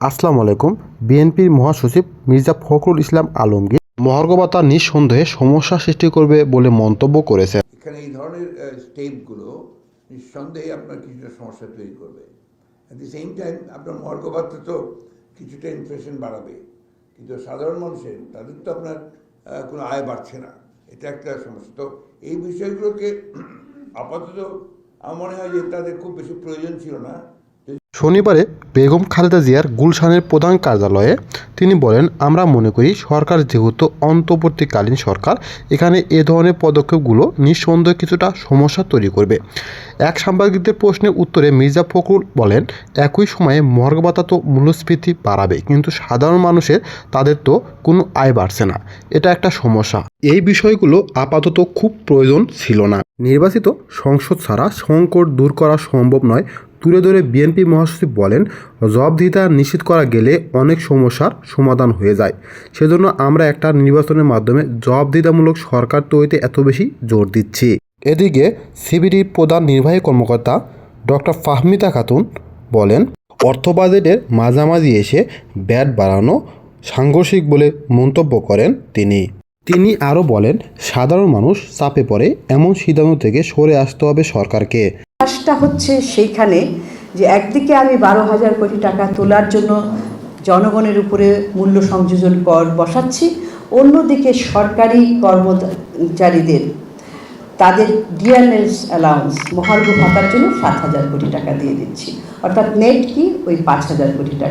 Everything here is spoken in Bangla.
আসসালামু আলাইকুম। বিএনপির মহাসচিব মির্জা ফখরুল ইসলাম আলমগীর মহার্ঘ ভাতা নিঃসন্দেহে সমস্যা সৃষ্টি করবে বলে মন্তব্য করেছেন। এখানে এই ধরনের স্টেপগুলো নিঃসন্দেহে আপনার কিছুটা সমস্যা তৈরি করবে। অ্যাট দি সেম টাইম আপনার মহার্ঘ ভাতা তো কিছুটা ইনফ্লেশন বাড়াবে, কিন্তু সাধারণ মানুষের তাদের তো আপনার কোনো আয় বাড়ছে না, এটা একটা সমস্যা। তো এই বিষয়গুলোকে আপাতত আমার মনে হয় যে তাদের খুব বেশি প্রয়োজন ছিল না। শনিবারে বেগম খালেদা জিয়ার গুলশানের প্রধান কার্যালয়ে তিনি বলেন, আমরা মনে করি সরকার যেহেতু অন্তর্বর্তীকালীন সরকার, এখানে এ ধরনের পদক্ষেপগুলো নিঃসন্দেহে কিছুটা সমস্যা তৈরি করবে। এক সাংবাদিকদের প্রশ্নের উত্তরে মির্জা ফখরুল বলেন, একই সময়ে মহার্ঘ ভাতা তো মূল্যস্ফীতি বাড়াবে, কিন্তু সাধারণ মানুষের তাদের তো কোনো আয় বাড়ছে না, এটা একটা সমস্যা। এই বিষয়গুলো আপাতত খুব প্রয়োজন ছিল না। নির্বাচিত সংসদ ছাড়া সংকট দূর করা সম্ভব নয়। তুলে ধরে বিএনপি মহাসচিব বলেন, জবাবদিহিতা নিশ্চিত করা গেলে অনেক সমস্যার সমাধান হয়ে যায়। সেজন্য আমরা একটা নির্বাচনের মাধ্যমে জবাবদিহিতামূলক সরকার তৈরিতে এত বেশি জোর দিচ্ছি। এদিকে সিবিডির প্রধান নির্বাহী কর্মকর্তা ডক্টর ফাহমিদা খাতুন বলেন, অর্থ বাজেটের মাঝামাঝি এসে ব্যাট বাড়ানো সাংঘর্ষিক বলে মন্তব্য করেন তিনি আরও বলেন, সাধারণ মানুষ চাপে পড়ে এমন সিদ্ধান্ত থেকে সরে আসতে হবে সরকারকে। কাজটা হচ্ছে সেইখানে যে একদিকে আমি 12,000 কোটি টাকা তোলার জন্য জনগণের উপরে মূল্য সংযোজন কর বসাচ্ছি, অন্যদিকে সরকারি কর্মচারীদের তাদের ডিয়ারনেস অ্যালাউন্স মহার্ঘ ভাতার জন্য 7,000 কোটি টাকা দিয়ে দিচ্ছি, অর্থাৎ নেট কি ওই 5,000 কোটি টাকা।